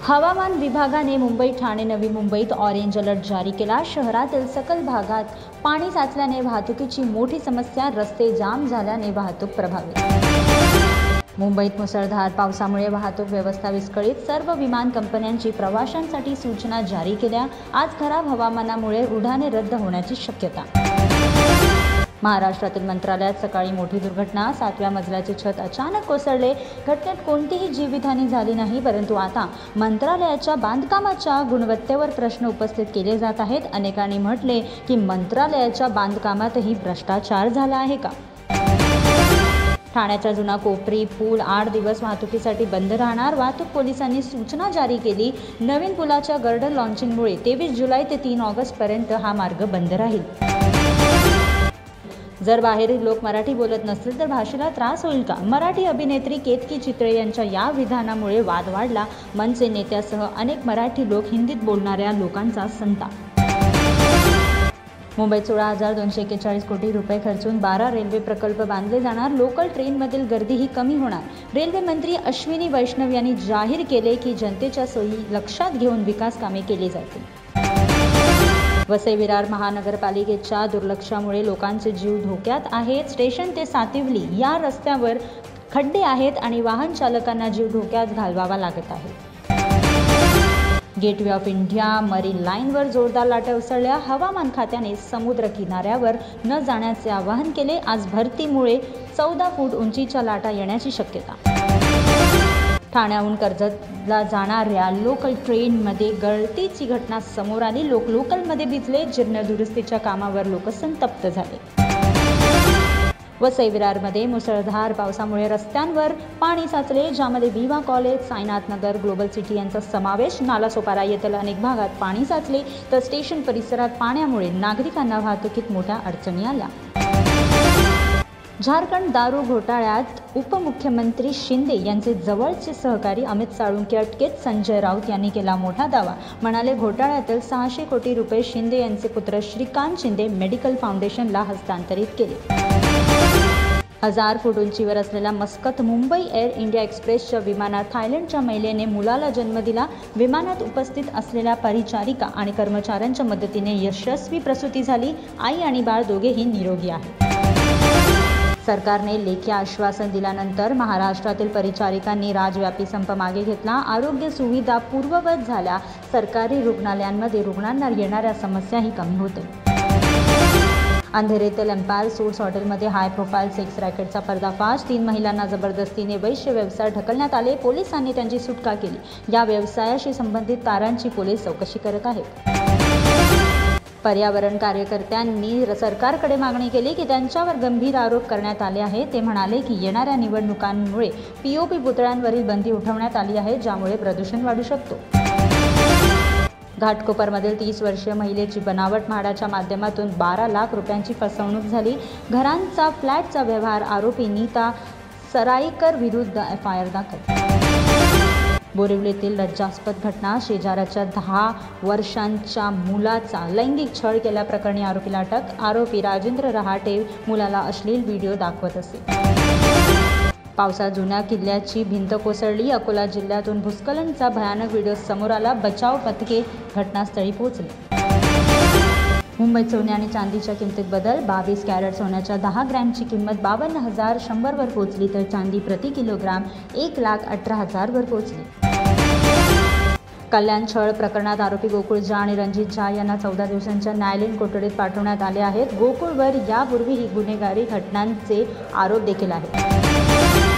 हवामान विभागाने मुंबई, ठाणे, नवी मुंबईत ऑरेंज अलर्ट जारी केला। शहरातील सकल भागात पाणी साचल्याने वाहतुकीची मोठी समस्या, रस्ते जाम झाल्याने वाहतूक प्रभावित। मुंबईत मुसळधार पावसामुळे वाहतूक व्यवस्था विस्कळीत, सर्व विमान कंपन्यांची प्रवाशांसाठी सूचना जारी केल्या। आज खराब हवामानामुळे उड्डाणे रद्द होण्याची शक्यता। महाराष्ट्रातील मंत्रालयात सकाळी मोठी दुर्घटना, 7व्या मजल्याचे छत अचानक कोसळले। घटनेत कोणतीही जीवितहानी झाली नाही, परंतु आता मंत्रालयाच्या बांधकामाच्या गुणवत्तेवर प्रश्न उपस्थित केले जात आहेत। अनेकांनी म्हटले की मंत्रालयाच्या बांधकामातही भ्रष्टाचार झाला आहे का? ठाण्याचा जुना कोपरी पूल 8 दिवस वाहतुकीसाठी बंद राहणार, वाहतूक पोलिसांनी सूचना जारी केली। नवीन पुलाच्या गर्डर लॉन्चिंगमुळे 23 जुलै ते 3 ऑगस्टपर्यंत हा मार्ग बंद राहील। जर बाहेरील लोक मराठी बोलत नसतील तर भाषेला त्रास होईल का? मराठी अभिनेत्री केतकी चित्रे यांच्या या विधानामुळे वाद वाढला। मनसे नेत्यासह अनेक मराठी लोक हिंदीत बोलणाऱ्या लोकांचा संताप। मुंबईत 16,241 कोटी रुपये खर्चून 12 रेल्वे प्रकल्प बांधले जाणार, लोकल ट्रेनमधील गर्दीही कमी होणार। रेल्वे मंत्री अश्विनी वैष्णव यांनी जाहीर केले की जनतेच्या सोयी लक्षात घेऊन विकास कामे केली जातील। वसई विरार महानगरपालिकेच्या दुर्लक्षामुळे लोकांचे जीव धोक्यात आहेत। स्टेशन ते सातिवली या रस्त्यावर खड्डे आहेत आणि वाहन चालकांना जीव धोक्यात घालवावा लागत आहे। गेटवे ऑफ इंडिया मरीन लाईनवर जोरदार लाटा उसळल्या। हवामान खात्याने समुद्र किनाऱ्यावर न जाण्याचे आवाहन केले। आज भरतीमुळे 14 फूट उंचीच्या लाटा येण्याची शक्यता। ठाण्याहून कर्जतला जाणाऱ्या लोकल ट्रेनमध्ये गळतीची घटना समोर आली। लोक लोकलमध्ये भिजले, जीर्ण दुरुस्तीच्या कामावर लोक संतप्त झाले। वसई विरारमध्ये मुसळधार पावसामुळे रस्त्यांवर पाणी साचले, ज्यामध्ये विवा college, Sainath Nagar, global city यांचा समावेश। नालासोपारा येथील अनेक भागात पाणी साचले, तर स्टेशन परिसरात पाण्यामुळे नागरिकांना वाहतुकीत मोठ्या अडचणी आल्या। झारखंड दारू घोटाळ्यात उपमुख्यमंत्री शिंदे यांचे जवळचे सहकारी अमित साळुंखे अटकेत। संजय राऊत यांनी केला मोठा दावा, म्हणाले घोटाळ्यातील 600 कोटी रुपये शिंदे यांचे पुत्र श्रीकांत शिंदे मेडिकल फाउंडेशनला हस्तांतरित केले। 1000 फूट उंचीवर असलेल्या मस्कत मुंबई एअर इंडिया एक्सप्रेसच्या विमानात थायलंडच्या महिलेने मुलाला जन्म दिला। विमानात उपस्थित असलेल्या परिचारिका आणि कर्मचाऱ्यांच्या मदतीने यशस्वी प्रसूती झाली। आई आणि बाळ दोघेही निरोगी आहेत। सरकारने लेखी आश्वासन दिल्यानंतर महाराष्ट्रातील परिचारिकांनी राज्यव्यापी संप मागे घेतला। आरोग्य सुविधा पूर्ववत झाल्या, सरकारी रुग्णालयांमध्ये रुग्णांना येणाऱ्या समस्याही कमी होतील। अंधेरीतील एम्पायर सूट्स हॉटेलमध्ये हाय प्रोफाईल सेक्स रॅकेटचा पर्दाफाश, 3 महिलांना जबरदस्तीने वैश्य व्यवसाय ढकलण्यात आले, पोलिसांनी त्यांची सुटका केली। या व्यवसायाशी संबंधित तारांची पोलीस चौकशी करत आहेत। पर्यावरण कार्यकर्त्यांनी सरकारकडे मागणी केली की त्यांच्यावर गंभीर आरोप करण्यात आले आहे। ते म्हणाले की येणाऱ्या निवडणुकांमुळे पीओपी पुतळ्यांवरील बंदी उठवण्यात आली आहे, ज्यामुळे प्रदूषण वाढू शकतो। घाटकोपरमधील 30 वर्षीय महिलेची बनावट म्हाडाच्या माध्यमातून 12 लाख रुपयांची फसवणूक झाली। घरांचा फ्लॅटचा व्यवहार, आरोपी नीता सराईकर विरुद्ध FIR दाखल। बोरिवलीतील लज्जास्पद घटना, शेजाऱ्याच्या 10 वर्षांच्या मुलाचा लैंगिक छळ केल्याप्रकरणी आरोपीला अटक। आरोपी राजेंद्र रहाटे मुलाला अश्लील व्हिडिओ दाखवत असे। पावसात जुन्या किल्ल्याची भिंत कोसळली, अकोला जिल्ह्यातून भूस्खलनाचा भयानक व्हिडिओ समोर आला। बचाव पथके घटनास्थळी पोहोचली। मुंबईत सोने आणि चांदीच्या किमतीत बदल, 22 कॅरेट सोन्याच्या 10 ग्रॅमची किंमत 52,100 वर पोहोचली, तर चांदी प्रति किलोग्राम 1,18,000 वर पोहोचली। कल्याण छळ प्रकरणात आरोपी गोकुळ झा आणि रणजित झा यांना 14 दिवसांच्या न्यायालयीन कोठडीत पाठवण्यात आले आहेत। गोकुळवर यापूर्वीही गुन्हेगारी घटनांचे आरोप देखील आहेत।